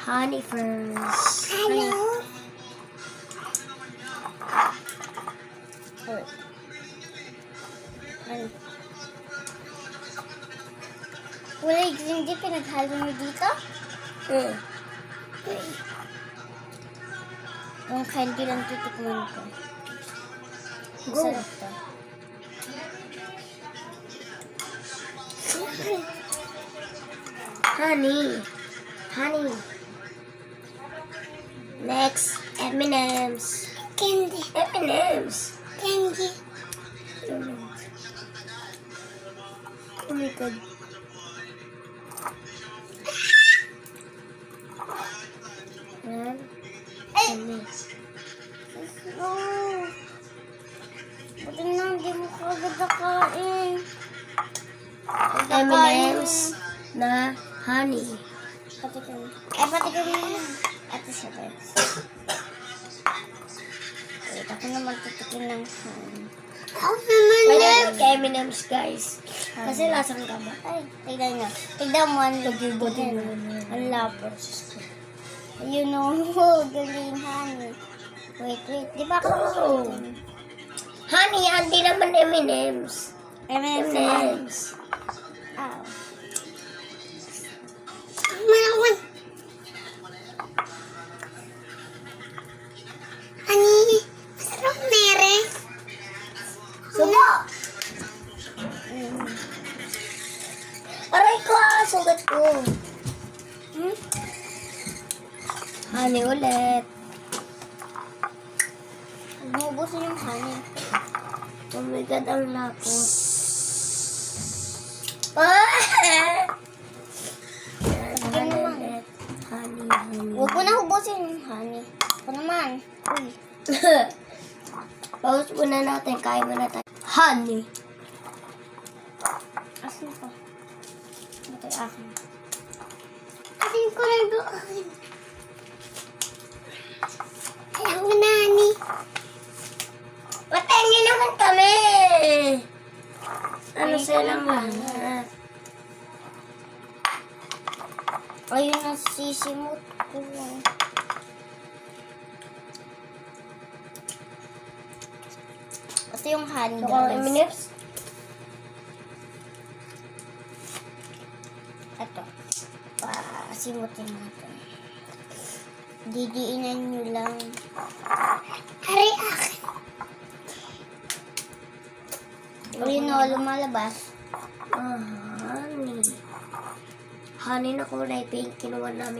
honey first. Honey. Honey. Wala yung green tea, pinaghalo mo dito? Okay. Yung candy lang titikman ko. Go. Masarap to. Honey. Honey. Next, M&M's. Candy. M&M's. Candy. Oh my God. Yan. Honey. Oh. Buti na, hindi mo ko agad nakain. M&M's na honey. Patikin. Patikin mo na. Ito siya, guys. Wait, ako naman titikin ng honey. Ako naman Kaya M&M's guys. Kasi lasang tama. Ay, tignan nyo. Tignan mo, ang Buti lagyan. naman. Ang lapos. Ayun o, galing honey. Wait. Di ba ako nakakain? Honey, hindi naman M&M's. M&M's. Ow. Malawan. Honey, masarap mere. Subo! Aray ko, sugat ko. Honey ulit. Umubusin yung honey. Oh my God, ang lapos. Ah! Tignan naman. Ulit. Honey. Huwag mo na ubusin yung honey. Ako naman. Uy. Pause muna natin, kain muna tayo. Honey. Asin ko. Ito yung akin. Asin ko lang doon. Ayaw mo na, honey. Matengin naman kami! Ano Ay, silang naman. lahat? Ayun ang sisimot ko. Ito yung honey. Mukhang guys. M&M's? Ito. Pasimutin natin. Didiinan nyo lang. Hari akin. Ayun o, lumalabas. Honey. Honey na kulay pink, kinuha namin.